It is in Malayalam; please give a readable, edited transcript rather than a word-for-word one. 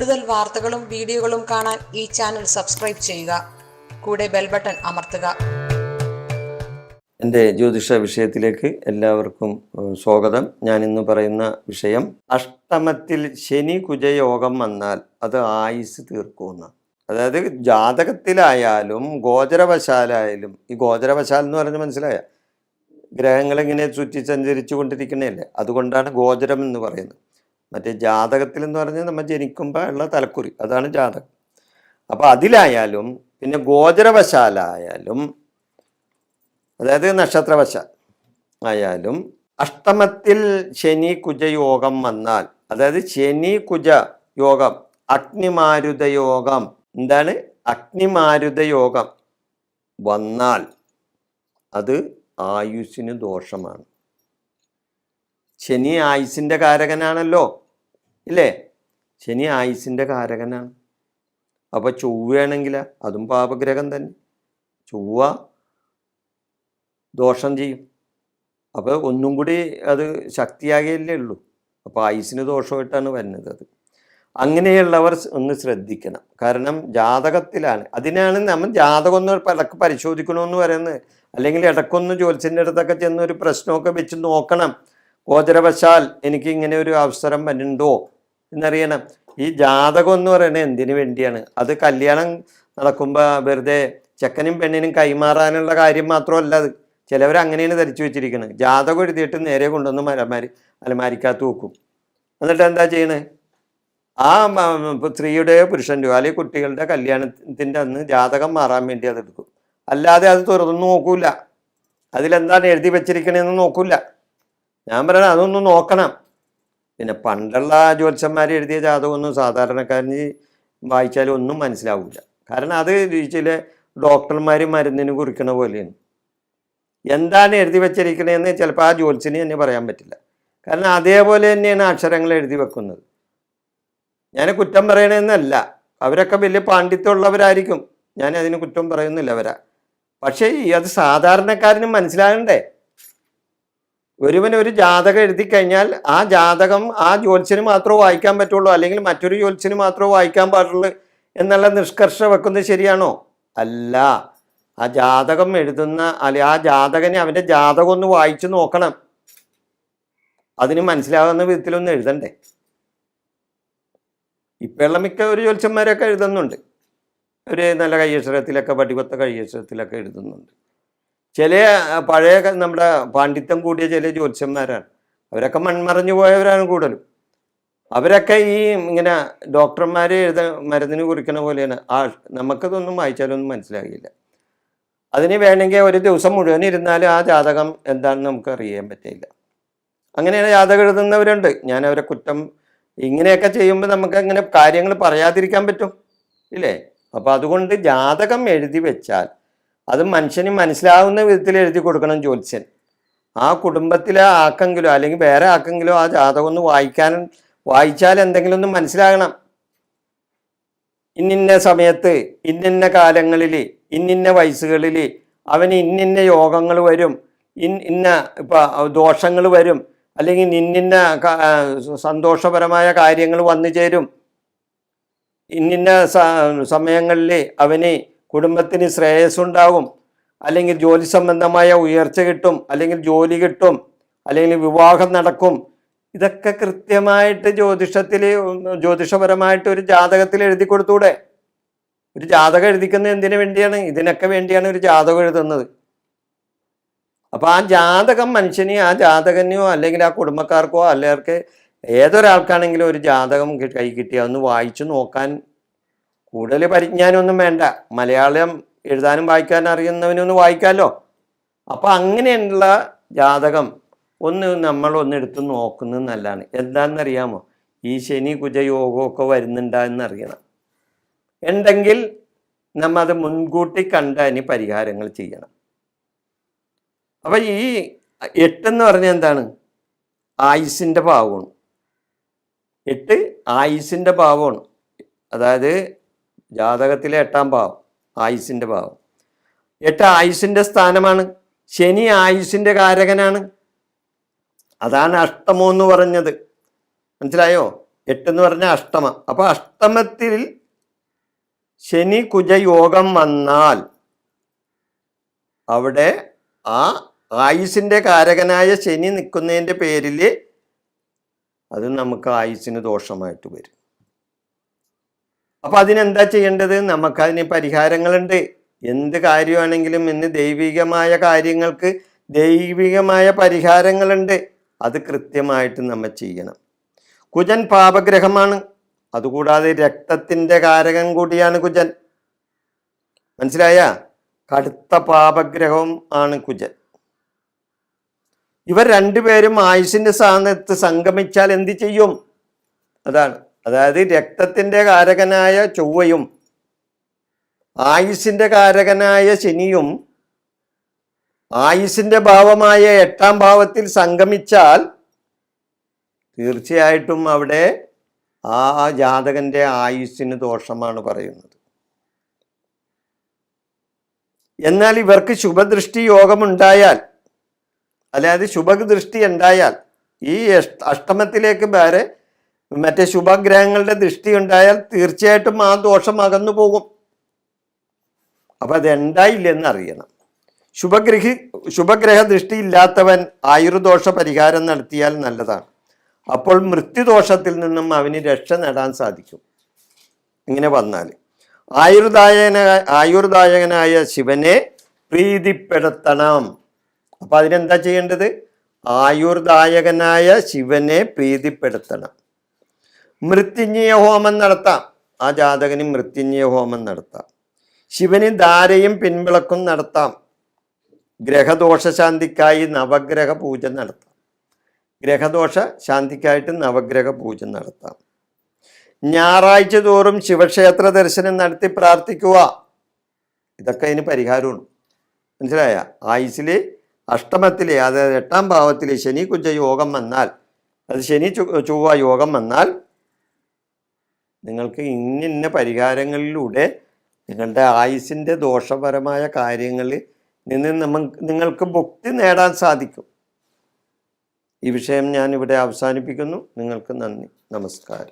കൂടുതൽ വാർത്തകളും വീഡിയോകളും കാണാൻ ഈ ചാനൽ സബ്സ്ക്രൈബ് ചെയ്യുക. കൂടെ ബെൽ ബട്ടൺ അമർത്തുക. എൻ്റെ ജ്യോതിഷ വിഷയത്തിലേക്ക് എല്ലാവർക്കും സ്വാഗതം. ഞാൻ ഇന്ന് പറയുന്ന വിഷയം, അഷ്ടമത്തിൽ ശനി കുജയോഗം വന്നാൽ അത് ആയുസ് തീർക്കുമെന്ന്. അതായത് ജാതകത്തിലായാലും ഗോചരവശാലായാലും, ഈ ഗോചരവശാൽ എന്ന് പറഞ്ഞ് മനസ്സിലായ ഗ്രഹങ്ങളിങ്ങനെ ചുറ്റി സഞ്ചരിച്ചു കൊണ്ടിരിക്കണല്ലേ, അതുകൊണ്ടാണ് ഗോചരം എന്ന് പറയുന്നത്. മറ്റേ ജാതകത്തിൽ എന്ന് പറഞ്ഞാൽ നമ്മൾ ജനിക്കുമ്പോൾ ഉള്ള തലക്കുറി, അതാണ് ജാതകം. അപ്പോൾ അതിലായാലും പിന്നെ ഗോചരവശാലായാലും, അതായത് നക്ഷത്രവശാൽ ആയാലും, അഷ്ടമത്തിൽ ശനി കുജയോഗം വന്നാൽ, അതായത് ശനി കുജ യോഗം, അഗ്നിമാരുതയോഗം, എന്താണ് അഗ്നിമാരുതയോഗം വന്നാൽ അത് ആയുസ്സിന് ദോഷമാണ്. ശനി ആയുസിൻ്റെ കാരകനാണല്ലോ, ഇല്ലേ? ശനി ആയുസിൻ്റെ കാരകനാണ്. അപ്പോൾ ചൊവ്വയാണെങ്കിൽ അതും പാപഗ്രഹം തന്നെ. ചൊവ്വ ദോഷം ചെയ്യും. അപ്പോൾ ഒന്നും കൂടി അത് ശക്തിയാകുകയല്ലേ ഉള്ളൂ. അപ്പോൾ ആയുസിന് ദോഷമായിട്ടാണ് വരുന്നത്. അത് അങ്ങനെയുള്ളവർ ഒന്ന് ശ്രദ്ധിക്കണം. കാരണം ജാതകത്തിലാണ്. അതിനാണ് നമ്മൾ ജാതകം ഒന്ന് പലക്ക് പരിശോധിക്കണമെന്ന് പറയുന്നത്. അല്ലെങ്കിൽ ഇടയ്ക്കൊന്ന് ജ്യോത്സ്യൻ്റെ അടുത്തൊക്കെ ചെന്ന് ഒരു പ്രശ്നമൊക്കെ വെച്ച് നോക്കണം. ഗോചരവശാൽ എനിക്ക് ഇങ്ങനെ ഒരു അവസരം വരുന്നുണ്ടോ എന്നറിയണം. ഈ ജാതകം എന്ന് പറയുന്നത് എന്തിനു വേണ്ടിയാണ്? അത് കല്യാണം നടക്കുമ്പോൾ വെറുതെ ചെക്കനും പെണ്ണിനും കൈമാറാനുള്ള കാര്യം മാത്രമല്ല. അത് ചിലവർ അങ്ങനെയാണ് ധരിച്ചു വെച്ചിരിക്കുന്നത്. ജാതകം എഴുതിയിട്ട് നേരെ കൊണ്ടുവന്ന് അലമാരിക്കകത്ത് വെക്കും. എന്നിട്ട് എന്താ ചെയ്യണത്? ആ സ്ത്രീയുടെയോ പുരുഷൻ്റെയോ അല്ലെങ്കിൽ കുട്ടികളുടെ കല്യാണത്തിൻ്റെ അന്ന് ജാതകം മാറാൻ വേണ്ടി അതെടുക്കും. അല്ലാതെ അത് തുറന്നു നോക്കൂല. അതിലെന്താണ് എഴുതി വെച്ചിരിക്കണതെന്ന് നോക്കൂല. ഞാൻ പറയണത് അതൊന്നും നോക്കണം. പിന്നെ പണ്ടുള്ള ജ്യോത്സ്യന്മാർ എഴുതിയ ജാതകമൊന്നും സാധാരണക്കാരന് വായിച്ചാലും ഒന്നും മനസ്സിലാവില്ല. കാരണം അത് ചില ഡോക്ടർമാർ മരുന്നിന് കുറിക്കണ പോലെയാണ്. എന്താണ് എഴുതി വെച്ചിരിക്കണതെന്ന് ചിലപ്പോൾ ആ ജ്യോത്സ്യന് തന്നെ പറയാൻ പറ്റില്ല. കാരണം അതേപോലെ തന്നെയാണ് അക്ഷരങ്ങൾ എഴുതി വെക്കുന്നത്. ഞാൻ കുറ്റം പറയണമെന്നല്ല, അവരൊക്കെ വലിയ പാണ്ഡിത്യമുള്ളവരായിരിക്കും, ഞാൻ അതിന് കുറ്റം പറയുന്നില്ല അവരാ. പക്ഷേ അത് സാധാരണക്കാരന് മനസ്സിലാകണ്ടേ? ഒരുവൻ ഒരു ജാതകം എഴുതി കഴിഞ്ഞാൽ ആ ജാതകം ആ ജ്യോത്സ്യന് മാത്രമേ വായിക്കാൻ പറ്റുള്ളൂ, അല്ലെങ്കിൽ മറ്റൊരു ജ്യോത്സ്യന് മാത്രമേ വായിക്കാൻ പാടുള്ളൂ എന്നുള്ള നിഷ്കർഷ വെക്കുന്നത് ശരിയാണോ? അല്ല. ആ ജാതകം എഴുതുന്ന അല്ലെ ആ ജാതകനെ അവൻ്റെ ജാതകം ഒന്ന് വായിച്ചു നോക്കണം. അതിന് മനസ്സിലാകുന്ന വിധത്തിലൊന്ന് എഴുതണ്ടേ? ഇപ്പോഴുള്ള മിക്ക ഒരു ജ്യോത്സ്യന്മാരൊക്കെ എഴുതുന്നുണ്ട്. ഒരു നല്ല കയ്യക്ഷരത്തിലൊക്കെ, പടികൊത്ത കയ്യക്ഷരത്തിലൊക്കെ എഴുതുന്നുണ്ട്. ചില പഴയ നമ്മുടെ പാണ്ഡിത്യം കൂടിയ ചില ജ്യോത്സ്യന്മാരാണ്, അവരൊക്കെ മൺമറഞ്ഞു പോയവരാണ് കൂടുതലും. അവരൊക്കെ ഈ ഇങ്ങനെ ഡോക്ടർമാർ മരുന്നിന് കുറിക്കണ പോലെയാണ്. നമുക്കതൊന്നും വായിച്ചാലൊന്നും മനസ്സിലാകില്ല. അതിന് വേണമെങ്കിൽ ഒരു ദിവസം മുഴുവൻ ഇരുന്നാലും ആ ജാതകം എന്താണെന്ന് നമുക്ക് അറിയാൻ പറ്റില്ല. അങ്ങനെയാണ് ജാതകം എഴുതുന്നവരുണ്ട്. ഞാൻ അവരെ കുറ്റം, ഇങ്ങനെയൊക്കെ ചെയ്യുമ്പോൾ നമുക്ക് അങ്ങനെ കാര്യങ്ങൾ പറയാതിരിക്കാൻ പറ്റും, ഇല്ലേ? അപ്പോൾ അതുകൊണ്ട് ജാതകം എഴുതി വെച്ചാൽ അത് മനുഷ്യന് മനസ്സിലാവുന്ന വിധത്തിൽ എഴുതി കൊടുക്കണം ജ്യോത്സ്യൻ. ആ കുടുംബത്തിലെ ആക്കെങ്കിലോ അല്ലെങ്കിൽ വേറെ ആക്കെങ്കിലോ ആ ജാതകം ഒന്ന് വായിച്ചാൽ എന്തെങ്കിലും ഒന്ന് മനസ്സിലാകണം. ഇന്നിന്ന സമയത്ത്, ഇന്നിന്ന കാലങ്ങളിൽ, ഇന്നിന്ന വയസ്സുകളിൽ അവന് ഇന്നിന്ന യോഗങ്ങൾ വരും, ഇന്ന ദോഷങ്ങൾ വരും, അല്ലെങ്കിൽ ഇന്നിന്ന സന്തോഷപരമായ കാര്യങ്ങൾ വന്നു ചേരും, ഇന്നിന്ന സമയങ്ങളിൽ അവന് കുടുംബത്തിന് ശ്രേയസ്സുണ്ടാകും, അല്ലെങ്കിൽ ജോലി സംബന്ധമായ ഉയർച്ച കിട്ടും, അല്ലെങ്കിൽ ജോലി കിട്ടും, അല്ലെങ്കിൽ വിവാഹം നടക്കും. ഇതൊക്കെ കൃത്യമായിട്ട് ജ്യോതിഷപരമായിട്ട് ഒരു ജാതകത്തിൽ എഴുതി കൊടുത്തൂടെ? ഒരു ജാതകം എഴുതിക്കുന്നത് എന്തിനു വേണ്ടിയാണ്? ഇതിനൊക്കെ വേണ്ടിയാണ് ഒരു ജാതകം എഴുതുന്നത്. അപ്പോൾ ആ ജാതകം മനുഷ്യന്, ആ ജാതകനെയോ അല്ലെങ്കിൽ ആ കുടുംബക്കാർക്കോ അല്ലെങ്കിൽ ഏതൊരാൾക്കാണെങ്കിലും ഒരു ജാതകം കൈ കിട്ടിയാൽ ഒന്ന് വായിച്ചു നോക്കാൻ കൂടുതൽ പരിജ്ഞാനമൊന്നും വേണ്ട. മലയാളം എഴുതാനും വായിക്കാനും അറിയുന്നവനൊന്ന് വായിക്കാമല്ലോ. അപ്പോൾ അങ്ങനെയുള്ള ജാതകം നമ്മളൊന്ന് എടുത്ത് നോക്കുന്നത് നല്ലതാണ്. എന്താണെന്നറിയാമോ? ഈ ശനി കുജയോഗമൊക്കെ വരുന്നുണ്ടെന്ന് അറിയണം. ഉണ്ടെങ്കിൽ നമ്മൾ അത് മുൻകൂട്ടി കണ്ടതിന് പരിഹാരങ്ങൾ ചെയ്യണം. അപ്പം ഈ 8 എന്ന് പറഞ്ഞാൽ എന്താണ്? ആയുസിൻ്റെ ഭാവമാണ്. 8 ആയുസിൻ്റെ ഭാവമാണ്. അതായത് ജാതകത്തിലെ 8-ാം ഭാവം ആയുസിൻ്റെ ഭാവം. 8 ആയുസിൻ്റെ സ്ഥാനമാണ്. ശനി ആയുസിൻ്റെ കാരകനാണ്. അതാണ് അഷ്ടമം എന്ന് പറഞ്ഞത്. മനസ്സിലായോ? 8 എന്ന് പറഞ്ഞാൽ അഷ്ടമം. അപ്പൊ അഷ്ടമത്തിൽ ശനി കുജ യോഗം വന്നാൽ അവിടെ ആ ആയുസിന്റെ കാരകനായ ശനി നിൽക്കുന്നതിൻ്റെ പേരിൽ അത് നമുക്ക് ആയുസിന് ദോഷമായിട്ട് വരും. അപ്പൊ അതിനെന്താ ചെയ്യേണ്ടത്? നമുക്കതിന് പരിഹാരങ്ങളുണ്ട്. എന്ത് കാര്യമാണെങ്കിലും ഇന്ന് ദൈവികമായ കാര്യങ്ങൾക്ക് ദൈവികമായ പരിഹാരങ്ങളുണ്ട്. അത് കൃത്യമായിട്ട് നമ്മൾ ചെയ്യണം. കുജൻ പാപഗ്രഹമാണ്. അതുകൂടാതെ രക്തത്തിൻ്റെ കാരകൻ കൂടിയാണ് കുജൻ. മനസ്സിലായ? കടുത്ത പാപഗ്രഹവും ആണ് കുജൻ. ഇവർ രണ്ടുപേരും ആയുസിന്റെ സ്ഥാനത്ത് സംഗമിച്ചാൽ എന്ത് ചെയ്യും? അതാണ്. അതായത് രക്തത്തിൻ്റെ കാരകനായ ചൊവ്വയും ആയുസിന്റെ കാരകനായ ശനിയും ആയുസിന്റെ ഭാവമായ 8ാം ഭാവത്തിൽ സംഗമിച്ചാൽ തീർച്ചയായിട്ടും അവിടെ ആ ജാതകന്റെ ആയുസ്സിന് ദോഷമാണ് പറയുന്നത്. എന്നാൽ ഇവർക്ക് ശുഭദൃഷ്ടി യോഗമുണ്ടായാൽ, അതായത് ശുഭദൃഷ്ടി ഉണ്ടായാൽ, ഈ അഷ്ടമത്തിലേക്ക് വേറെ മറ്റേ ശുഭഗ്രഹങ്ങളുടെ ദൃഷ്ടി ഉണ്ടായാൽ തീർച്ചയായിട്ടും ആ ദോഷം അകന്നു പോകും. അപ്പൊ അതുണ്ടായില്ലെന്ന് അറിയണം. ശുഭഗ്രഹ ദൃഷ്ടി ഇല്ലാത്തവൻ ആയുർദോഷ പരിഹാരം നടത്തിയാൽ നല്ലതാണ്. അപ്പോൾ മൃത്യുദോഷത്തിൽ നിന്നും അവന് രക്ഷ നേടാൻ സാധിക്കും. ഇങ്ങനെ വന്നാൽ ആയുർദായകനായ ശിവനെ പ്രീതിപ്പെടുത്തണം. അപ്പൊ അതിനെന്താ ചെയ്യേണ്ടത്? ആയുർദായകനായ ശിവനെ പ്രീതിപ്പെടുത്തണം. മൃത്യുഞ്ജയ ഹോമം നടത്താം. ആ ജാതകന് മൃത്യുഞ്ജയ ഹോമം നടത്താം. ശിവന് ധാരയും പിൻവിളക്കും നടത്താം. ഗ്രഹദോഷ ശാന്തിക്കായി നവഗ്രഹ പൂജ നടത്താം. ഗ്രഹദോഷ ശാന്തിക്കായിട്ട് നവഗ്രഹ പൂജ നടത്താം. ഞായറാഴ്ച തോറും ശിവക്ഷേത്ര ദർശനം നടത്തി പ്രാർത്ഥിക്കുക. ഇതൊക്കെ അതിന് പരിഹാരമാണ്. മനസ്സിലായ? ആയുസിലെ അഷ്ടമത്തിലെ, അതായത് 8ാം ഭാവത്തിലെ ശനി കുജ യോഗം വന്നാൽ, അത് ശനി ചൊവ്വ യോഗം വന്നാൽ നിങ്ങൾക്ക് ഇന്ന പരിഹാരങ്ങളിലൂടെ നിങ്ങളുടെ ആയുസിൻ്റെ ദോഷപരമായ കാര്യങ്ങളിൽ നിന്ന് നിങ്ങൾക്ക് മുക്തി നേടാൻ സാധിക്കും. ഈ വിഷയം ഞാൻ ഇവിടെ അവസാനിപ്പിക്കുന്നു. നിങ്ങൾക്ക് നന്ദി, നമസ്കാരം.